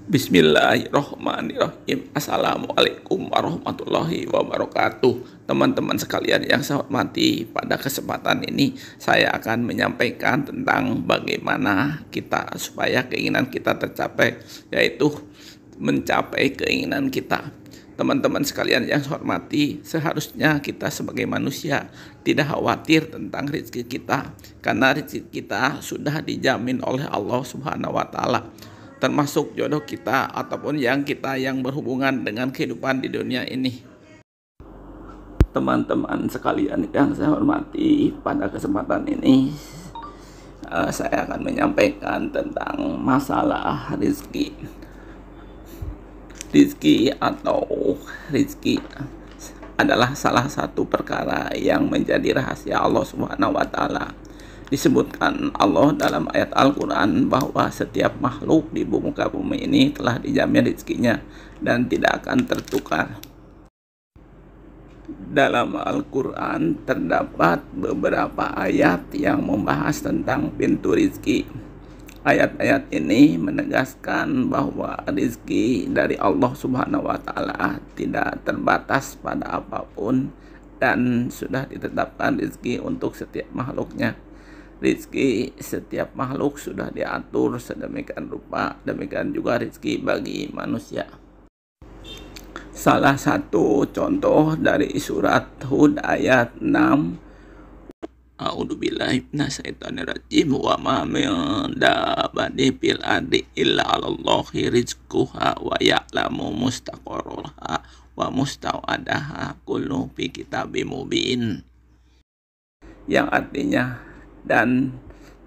Bismillahirrahmanirrahim. Assalamualaikum warahmatullahi wabarakatuh. Teman-teman sekalian yang saya hormati, pada kesempatan ini saya akan menyampaikan tentang bagaimana kita supaya keinginan kita tercapai, yaitu mencapai keinginan kita. Teman-teman sekalian yang saya hormati, seharusnya kita sebagai manusia tidak khawatir tentang rezeki kita, karena rezeki kita sudah dijamin oleh Allah Subhanahu wa Ta'ala, termasuk jodoh kita ataupun yang berhubungan dengan kehidupan di dunia ini. Teman-teman sekalian yang saya hormati, pada kesempatan ini saya akan menyampaikan tentang masalah rizki. Rizki adalah salah satu perkara yang menjadi rahasia Allah Subhanahu wa Ta'ala. Disebutkan Allah dalam ayat Al-Quran bahwa setiap makhluk di muka bumi ini telah dijamin rezekinya dan tidak akan tertukar. Dalam Al-Quran terdapat beberapa ayat yang membahas tentang pintu rezeki. Ayat-ayat ini menegaskan bahwa rezeki dari Allah Subhanahu wa Ta'ala tidak terbatas pada apapun dan sudah ditetapkan rezeki untuk setiap makhluknya. Rizki setiap makhluk sudah diatur sedemikian rupa, demikian juga rizki bagi manusia. Salah satu contoh dari surat Hud ayat 6, A'udzubillahi minasyaitonirrajim, wa ma min dabbatin fil ardi illa 'alallahi rizquha wa ya'lamu mustaqarraha wa mustawadaha kullu fi kitabim mubin, yang artinya, dan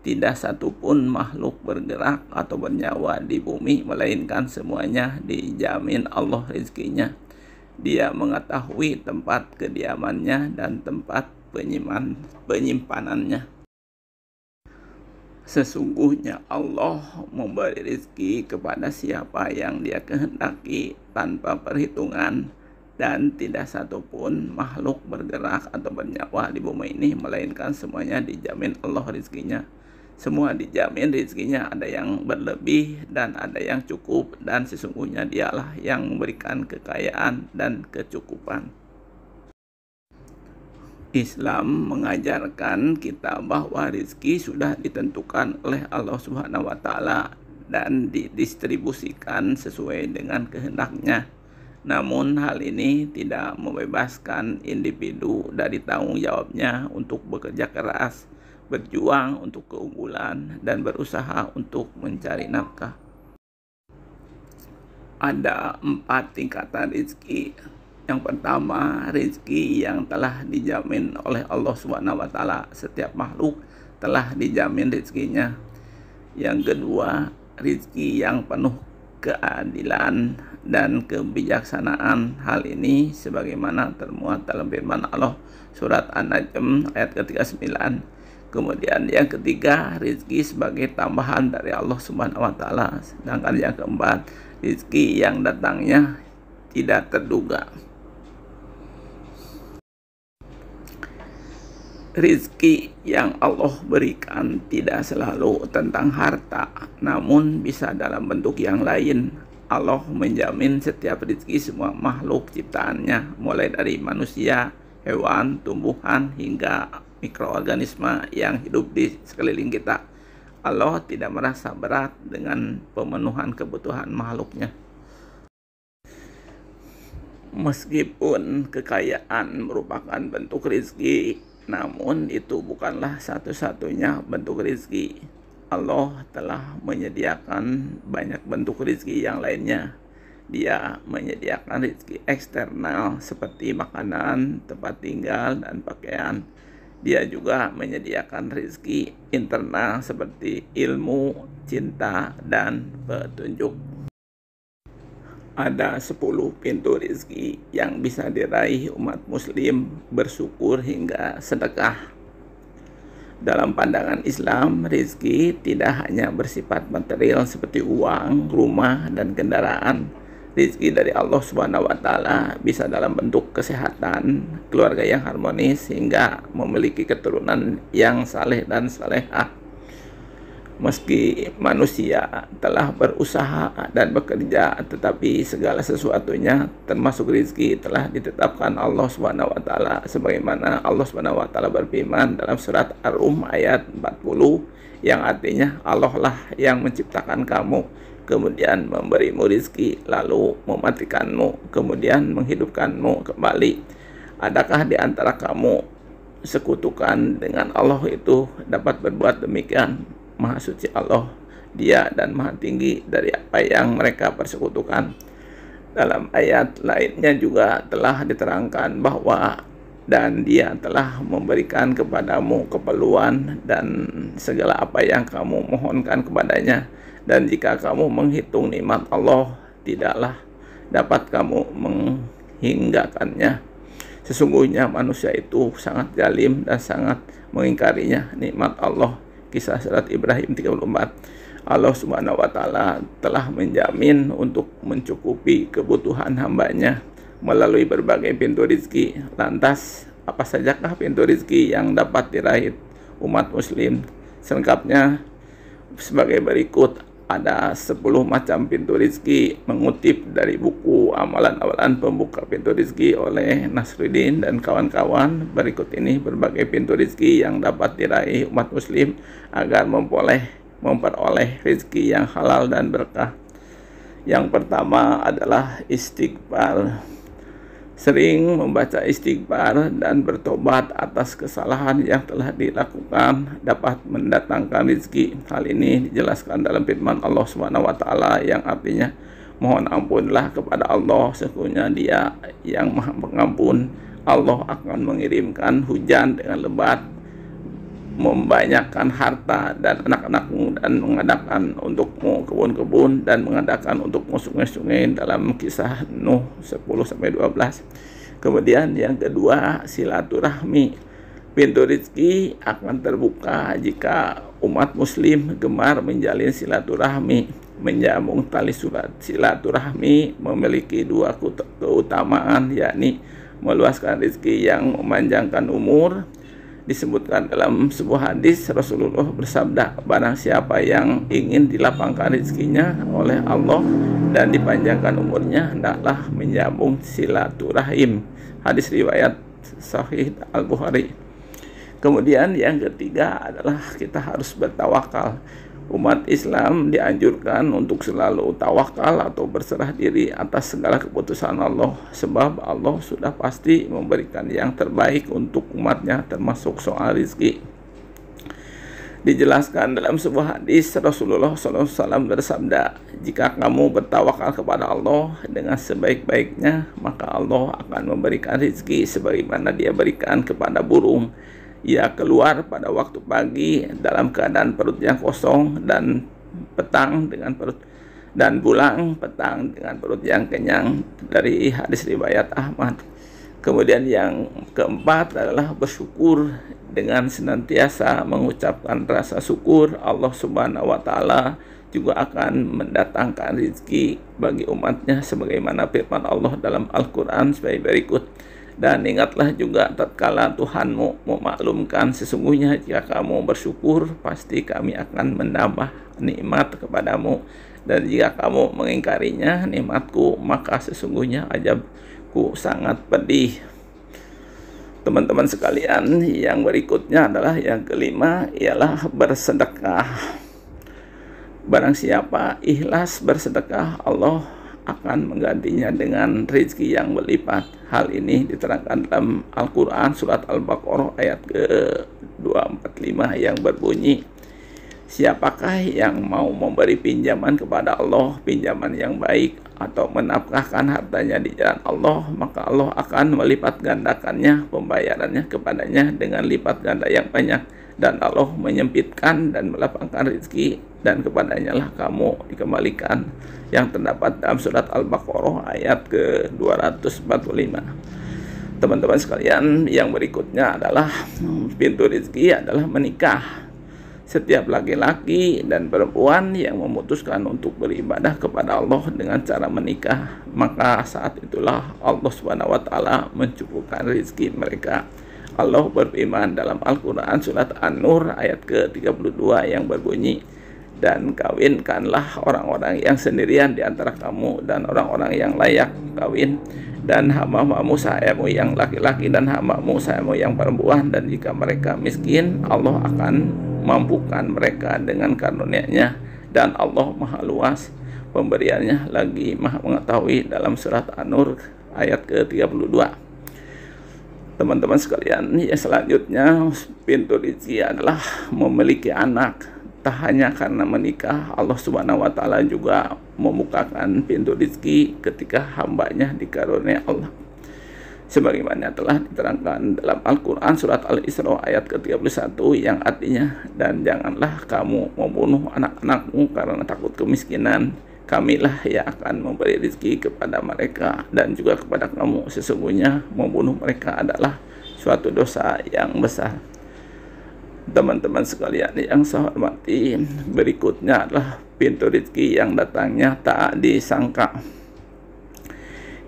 tidak satupun makhluk bergerak atau bernyawa di bumi melainkan semuanya dijamin Allah rezekinya. Dia mengetahui tempat kediamannya dan tempat penyimpanannya. Sesungguhnya Allah memberi rezeki kepada siapa yang Dia kehendaki tanpa perhitungan, dan tidak satupun makhluk bergerak atau bernyawa di bumi ini melainkan semuanya dijamin Allah rezekinya. Semua dijamin rezekinya, ada yang berlebih dan ada yang cukup, dan sesungguhnya Dialah yang memberikan kekayaan dan kecukupan. Islam mengajarkan kita bahwa rezeki sudah ditentukan oleh Allah Subhanahu wa Ta'ala dan didistribusikan sesuai dengan kehendaknya. Namun hal ini tidak membebaskan individu dari tanggung jawabnya untuk bekerja keras, berjuang untuk keunggulan, dan berusaha untuk mencari nafkah. Ada 4 tingkatan rezeki. Yang pertama, rezeki yang telah dijamin oleh Allah Subhanahu wa Ta'ala. Setiap makhluk telah dijamin rezekinya. Yang kedua, rezeki yang penuh keadilan dan kebijaksanaan. Hal ini sebagaimana termuat dalam firman Allah surat An-Najm ayat ke-39. Kemudian yang ketiga, rezeki sebagai tambahan dari Allah Subhanahu wa Ta'ala. Sedangkan yang keempat, rezeki yang datangnya tidak terduga. Rizki yang Allah berikan tidak selalu tentang harta, namun bisa dalam bentuk yang lain. Allah menjamin setiap rizki semua makhluk ciptaannya, mulai dari manusia, hewan, tumbuhan, hingga mikroorganisme yang hidup di sekeliling kita. Allah tidak merasa berat dengan pemenuhan kebutuhan makhluknya. Meskipun kekayaan merupakan bentuk rizki, namun itu bukanlah satu-satunya bentuk rezeki. Allah telah menyediakan banyak bentuk rezeki yang lainnya. Dia menyediakan rezeki eksternal seperti makanan, tempat tinggal, dan pakaian. Dia juga menyediakan rezeki internal seperti ilmu, cinta, dan petunjuk. Ada 10 pintu rezeki yang bisa diraih umat muslim bersyukur hingga sedekah. Dalam pandangan Islam, rezeki tidak hanya bersifat material seperti uang, rumah, dan kendaraan. Rezeki dari Allah Subhanahu wa Ta'ala bisa dalam bentuk kesehatan, keluarga yang harmonis, hingga memiliki keturunan yang saleh dan salehah. Meski manusia telah berusaha dan bekerja, tetapi segala sesuatunya termasuk rezeki telah ditetapkan Allah Subhanahu wa taala, sebagaimana Allah Subhanahu wa taala berfirman dalam surat Ar-Rum ayat 40 yang artinya Allah lah yang menciptakan kamu, kemudian memberimu rezeki, lalu mematikanmu, kemudian menghidupkanmu kembali. Adakah di antara kamu sekutukan dengan Allah itu dapat berbuat demikian? Maha suci Allah, Dia dan maha tinggi dari apa yang mereka persekutukan. Dalam ayat lainnya juga telah diterangkan bahwa dan Dia telah memberikan kepadamu keperluan dan segala apa yang kamu mohonkan kepadanya. Dan jika kamu menghitung nikmat Allah, tidaklah dapat kamu menghinggakannya. Sesungguhnya manusia itu sangat zalim dan sangat mengingkarinya nikmat Allah. Kisah surat Ibrahim 34. Allah Subhanahu wa taala telah menjamin untuk mencukupi kebutuhan hambanya melalui berbagai pintu rezeki. Lantas, apa sajakah pintu rezeki yang dapat diraih umat muslim? Selengkapnya sebagai berikut. Ada 10 macam pintu rezeki mengutip dari buku Amalan-amalan Pembuka Pintu Rezeki oleh Nasruddin dan kawan-kawan. Berikut ini berbagai pintu rezeki yang dapat diraih umat muslim agar memperoleh rezeki yang halal dan berkah. Yang pertama adalah istighfar. Sering membaca istighfar dan bertobat atas kesalahan yang telah dilakukan dapat mendatangkan rezeki. Hal ini dijelaskan dalam firman Allah Subhanahu wa taala yang artinya, mohon ampunlah kepada Allah, sesungguhnya Dia yang Maha Pengampun. Allah akan mengirimkan hujan dengan lebat, membanyakkan harta dan anak-anakmu, dan mengadakan untukmu kebun-kebun dan mengadakan untukmu sungai-sungai, dalam kisah Nuh 10-12. Kemudian yang kedua, silaturahmi. Pintu rezeki akan terbuka jika umat muslim gemar menjalin silaturahmi. Menyambung tali silaturahmi memiliki 2 keutamaan, yakni meluaskan rezeki yang memanjangkan umur. Disebutkan dalam sebuah hadis, Rasulullah bersabda, barang siapa yang ingin dilapangkan rezekinya oleh Allah dan dipanjangkan umurnya, hendaklah menyambung silaturahim. Hadis riwayat Sahih Al-Bukhari. Kemudian yang ketiga adalah kita harus bertawakal. Umat Islam dianjurkan untuk selalu tawakal atau berserah diri atas segala keputusan Allah, sebab Allah sudah pasti memberikan yang terbaik untuk umatnya, termasuk soal rezeki. Dijelaskan dalam sebuah hadis, Rasulullah SAW bersabda, jika kamu bertawakal kepada Allah dengan sebaik-baiknya, maka Allah akan memberikan rezeki sebagaimana Dia berikan kepada burung. Ia keluar pada waktu pagi dalam keadaan perut yang kosong, dan petang dengan perut, dan pulang petang dengan perut yang kenyang, dari hadis riwayat Ahmad. Kemudian yang keempat adalah bersyukur dengan senantiasa mengucapkan rasa syukur. Allah Subhanahu wa taala juga akan mendatangkan rezeki bagi umatnya sebagaimana firman Allah dalam Al-Qur'an sebagai berikut. Dan ingatlah juga tatkala Tuhanmu memaklumkan, sesungguhnya jika kamu bersyukur, pasti kami akan menambah nikmat kepadamu. Dan jika kamu mengingkarinya nikmatku, maka sesungguhnya azabku sangat pedih. Teman-teman sekalian, yang berikutnya adalah yang kelima, ialah bersedekah. Barang siapa ikhlas bersedekah, Allah akan menggantinya dengan rezeki yang berlipat. Hal ini diterangkan dalam Al-Quran surat Al-Baqarah ayat ke-245 yang berbunyi, siapakah yang mau memberi pinjaman kepada Allah, pinjaman yang baik, atau menafkahkan hartanya di jalan Allah, maka Allah akan melipat gandakannya pembayarannya kepadanya dengan lipat ganda yang banyak. Dan Allah menyempitkan dan melapangkan rezeki, dan kepadanya lah kamu dikembalikan, yang terdapat dalam surat Al-Baqarah ayat ke-245. Teman-teman sekalian, yang berikutnya adalah pintu rezeki adalah menikah. Setiap laki-laki dan perempuan yang memutuskan untuk beribadah kepada Allah dengan cara menikah, maka saat itulah Allah Subhanahu wa taala mencukupkan rezeki mereka. Allah berfirman dalam Al-Quran surat An-Nur ayat ke-32 yang berbunyi, dan kawinkanlah orang-orang yang sendirian di antara kamu dan orang-orang yang layak kawin, dan hamba-hambamu sayamu yang laki-laki dan hamba-hambamu sayamu yang perempuan, dan jika mereka miskin Allah akan mampukan mereka dengan karunia-Nya, dan Allah maha luas pemberiannya lagi maha mengetahui. Dalam surat An-Nur ayat ke-32. Teman-teman sekalian, yang selanjutnya pintu rezeki adalah memiliki anak. Tak hanya karena menikah, Allah Subhanahu wa Ta'ala juga membukakan pintu rezeki ketika hambanya dikarunia Allah. Sebagaimana telah diterangkan dalam Al-Quran surat Al-Isra ayat ke-31 yang artinya, dan janganlah kamu membunuh anak-anakmu karena takut kemiskinan. Kamilah yang akan memberi rezeki kepada mereka dan juga kepada kamu. Sesungguhnya membunuh mereka adalah suatu dosa yang besar. Teman-teman sekalian yang saya hormati, berikutnya adalah pintu rezeki yang datangnya tak disangka.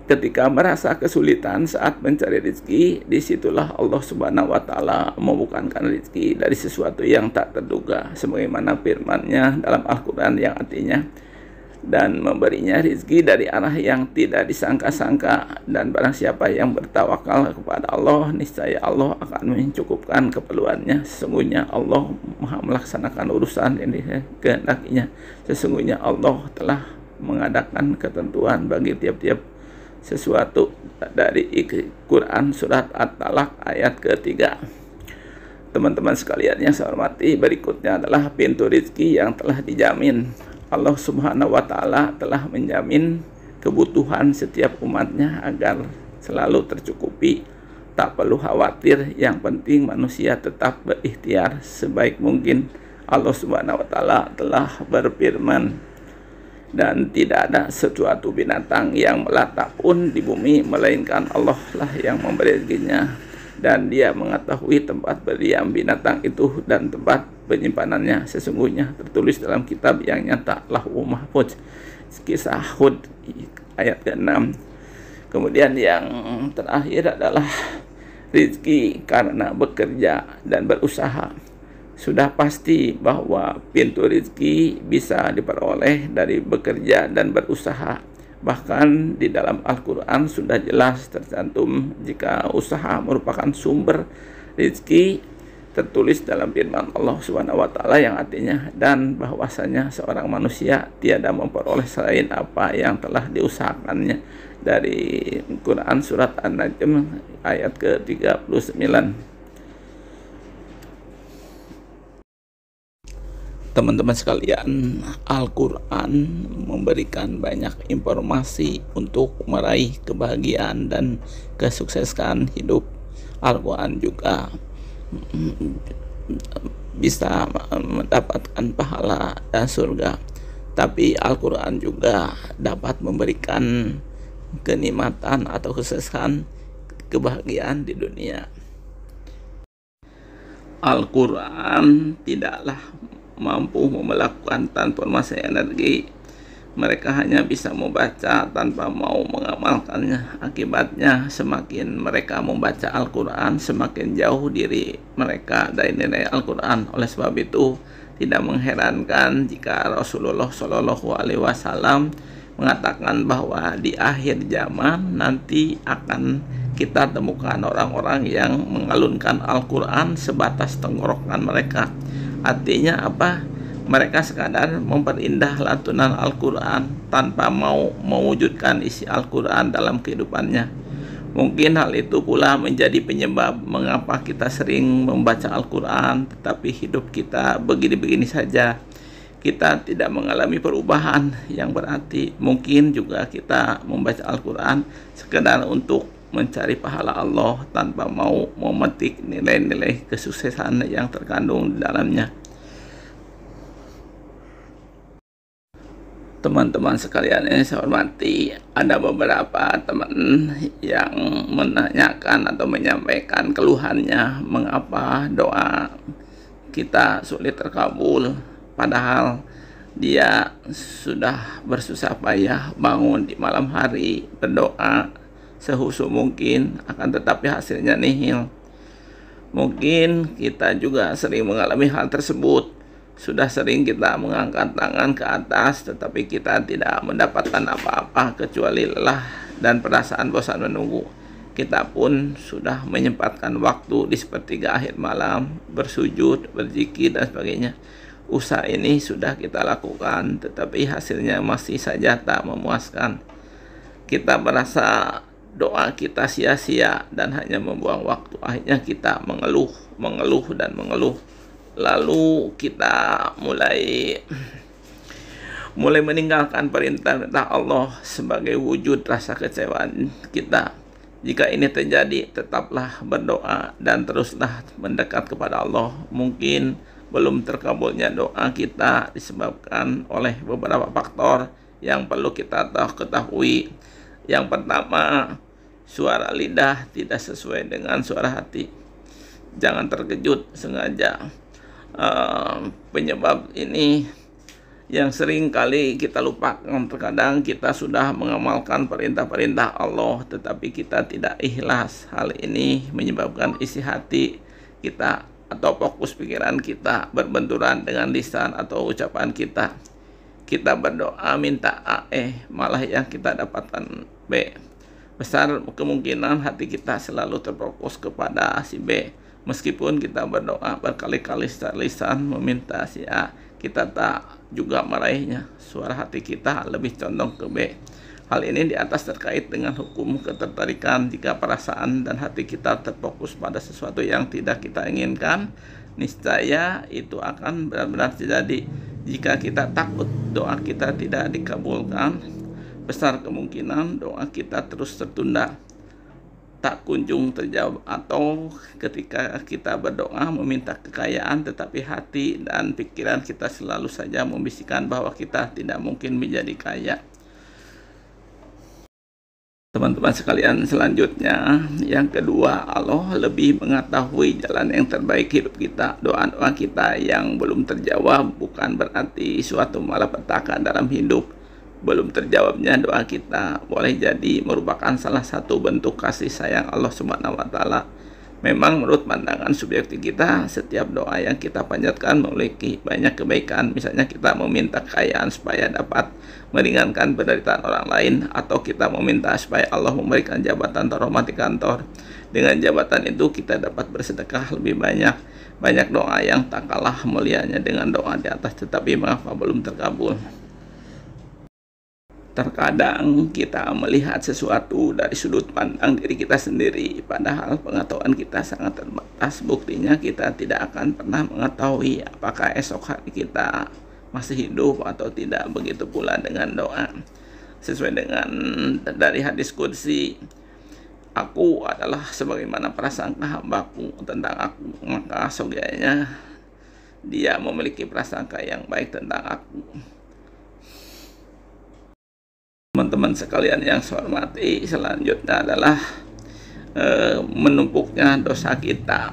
Ketika merasa kesulitan saat mencari rezeki, disitulah Allah Subhanahu wa Ta'ala membukakan rezeki dari sesuatu yang tak terduga, sebagaimana firman-Nya dalam Al-Quran yang artinya, dan memberinya rezeki dari arah yang tidak disangka-sangka, dan barang siapa yang bertawakal kepada Allah, niscaya Allah akan mencukupkan keperluannya. Sesungguhnya Allah maha melaksanakan urusan yang dikehendakinya. Sesungguhnya Allah telah mengadakan ketentuan bagi tiap-tiap sesuatu. Dari Quran surat At-Talaq ayat ketiga. Teman-teman sekalian yang saya hormati, berikutnya adalah pintu rezeki yang telah dijamin. Allah Subhanahu wa Ta'ala telah menjamin kebutuhan setiap umatnya agar selalu tercukupi. Tak perlu khawatir, yang penting manusia tetap berikhtiar sebaik mungkin. Allah Subhanahu wa Ta'ala telah berfirman, dan tidak ada sesuatu binatang yang melata pun di bumi melainkan Allah lah yang memberi rezekinya, dan Dia mengetahui tempat berdiam binatang itu dan tempat penyimpanannya. Sesungguhnya tertulis dalam kitab yang nyata, Lauhul Mahfuz. Kisah Hud ayat ke-6. Kemudian yang terakhir adalah rezeki karena bekerja dan berusaha. Sudah pasti bahwa pintu rezeki bisa diperoleh dari bekerja dan berusaha. Bahkan di dalam Al-Quran sudah jelas tercantum jika usaha merupakan sumber rezeki. Tertulis dalam firman Allah Subhanahu wa Ta'ala yang artinya, dan bahwasanya seorang manusia tiada memperoleh selain apa yang telah diusahakannya. Dari Quran surat An-Najm ayat ke-39. Teman-teman sekalian, Al-Quran memberikan banyak informasi untuk meraih kebahagiaan dan kesuksesan hidup. Al-Quran juga bisa mendapatkan pahala dan surga. Tapi Al-Quran juga dapat memberikan kenikmatan atau kesuksesan, kebahagiaan di dunia. Al-Quran tidaklah mampu melakukan transformasi energi. Mereka hanya bisa membaca tanpa mau mengamalkannya. Akibatnya semakin mereka membaca Al-Quran, semakin jauh diri mereka dari nilai Al-Quran. Oleh sebab itu tidak mengherankan jika Rasulullah Shallallahu Alaihi Wasallam mengatakan bahwa di akhir zaman nanti akan kita temukan orang-orang yang mengalunkan Al-Quran sebatas tenggorokan mereka. Artinya apa? Mereka sekadar memperindah lantunan Al-Quran tanpa mau mewujudkan isi Al-Quran dalam kehidupannya. Mungkin hal itu pula menjadi penyebab mengapa kita sering membaca Al-Quran tetapi hidup kita begini-begini saja. Kita tidak mengalami perubahan yang berarti. Mungkin juga kita membaca Al-Quran sekedar untuk mencari pahala Allah tanpa mau memetik nilai-nilai kesuksesan yang terkandung di dalamnya. Teman-teman sekalian yang saya hormati, ada beberapa teman yang menanyakan atau menyampaikan keluhannya mengapa doa kita sulit terkabul, padahal dia sudah bersusah payah bangun di malam hari berdoa sehusu mungkin, akan tetapi hasilnya nihil. Mungkin kita juga sering mengalami hal tersebut. Sudah sering kita mengangkat tangan ke atas, tetapi kita tidak mendapatkan apa-apa kecuali lelah dan perasaan bosan menunggu. Kita pun sudah menyempatkan waktu di sepertiga akhir malam, bersujud, berzikir, dan sebagainya. Usaha ini sudah kita lakukan, tetapi hasilnya masih saja tak memuaskan. Kita merasa doa kita sia-sia dan hanya membuang waktu. Akhirnya kita mengeluh, dan mengeluh. Lalu kita mulai meninggalkan perintah Allah sebagai wujud rasa kecewaan kita. Jika ini terjadi, tetaplah berdoa dan teruslah mendekat kepada Allah. Mungkin belum terkabulnya doa kita disebabkan oleh beberapa faktor yang perlu kita ketahui. Yang pertama, suara lidah tidak sesuai dengan suara hati. Jangan terkejut sengaja. Penyebab ini yang sering kali kita lupakan. Terkadang kita sudah mengamalkan perintah-perintah Allah, tetapi kita tidak ikhlas. Hal ini menyebabkan isi hati kita atau fokus pikiran kita berbenturan dengan lisan atau ucapan kita. Kita berdoa minta A, malah yang kita dapatkan B. Besar kemungkinan hati kita selalu terfokus kepada si B. Meskipun kita berdoa berkali-kali secara lisan meminta si A, kita tak juga meraihnya. Suara hati kita lebih condong ke B. Hal ini di atas terkait dengan hukum ketertarikan. Jika perasaan dan hati kita terfokus pada sesuatu yang tidak kita inginkan, niscaya itu akan benar-benar terjadi. Jika kita takut doa kita tidak dikabulkan, besar kemungkinan doa kita terus tertunda, tak kunjung terjawab. Atau ketika kita berdoa meminta kekayaan, tetapi hati dan pikiran kita selalu saja membisikkan bahwa kita tidak mungkin menjadi kaya. Teman-teman sekalian, selanjutnya yang kedua, Allah lebih mengetahui jalan yang terbaik hidup kita. Doa-doa kita yang belum terjawab bukan berarti suatu malapetaka dalam hidup. Belum terjawabnya doa kita boleh jadi merupakan salah satu bentuk kasih sayang Allah Subhanahu wa Ta'ala. Memang menurut pandangan subjektif kita, setiap doa yang kita panjatkan memiliki banyak kebaikan. Misalnya kita meminta kekayaan supaya dapat meringankan penderitaan orang lain, atau kita meminta supaya Allah memberikan jabatan terhormat di kantor. Dengan jabatan itu kita dapat bersedekah lebih banyak. Banyak doa yang tak kalah mulianya dengan doa di atas, tetapi mengapa belum terkabul? Terkadang kita melihat sesuatu dari sudut pandang diri kita sendiri, padahal pengetahuan kita sangat terbatas. Buktinya kita tidak akan pernah mengetahui apakah esok hari kita masih hidup atau tidak. Begitu pula dengan doa. Sesuai dengan dari hadis qudsi, aku adalah sebagaimana prasangka hambaku tentang aku, maka soganya dia memiliki prasangka yang baik tentang aku. Teman-teman sekalian yang saya hormati, selanjutnya adalah menumpuknya dosa kita.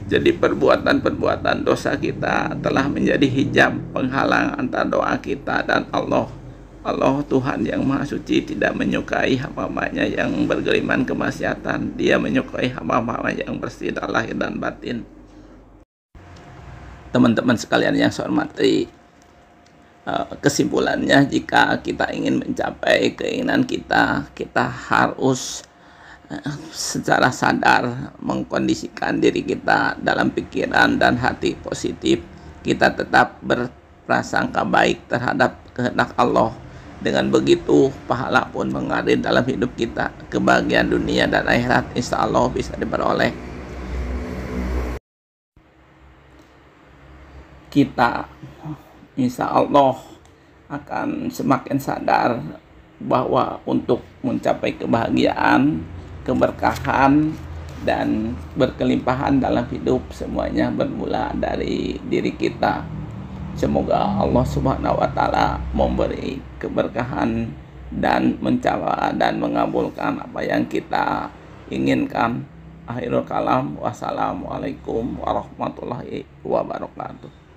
Jadi perbuatan-perbuatan dosa kita telah menjadi hijab penghalang antara doa kita dan Allah. Allah Tuhan yang Maha Suci tidak menyukai hamba-hambanya yang bergeliman kemaksiatan. Dia menyukai hamba-hamba yang bersih lahir dan batin. Teman-teman sekalian yang saya hormati, kesimpulannya, jika kita ingin mencapai keinginan kita, kita harus secara sadar mengkondisikan diri kita dalam pikiran dan hati positif. Kita tetap berprasangka baik terhadap kehendak Allah. Dengan begitu, pahala pun mengalir dalam hidup kita. Kebahagiaan dunia dan akhirat insya Allah bisa diperoleh. Kita insya Allah akan semakin sadar bahwa untuk mencapai kebahagiaan, keberkahan, dan berkelimpahan dalam hidup, semuanya bermula dari diri kita. Semoga Allah Subhanahu wa Ta'ala memberi keberkahan dan mencapai dan mengabulkan apa yang kita inginkan. Akhirul kalam, wassalamualaikum warahmatullahi wabarakatuh.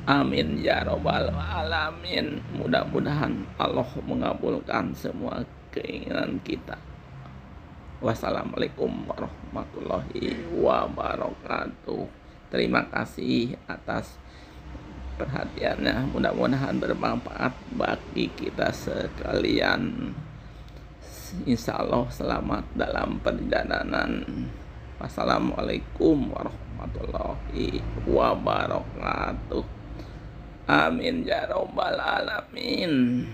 Amin ya robbal alamin. Mudah-mudahan Allah mengabulkan semua keinginan kita. Wassalamualaikum warahmatullahi wabarakatuh. Terima kasih atas perhatiannya, mudah-mudahan bermanfaat bagi kita sekalian. Insya Allah selamat dalam perjalanan. Wassalamualaikum warahmatullahi wabarakatuh. Amin ya robbal alamin.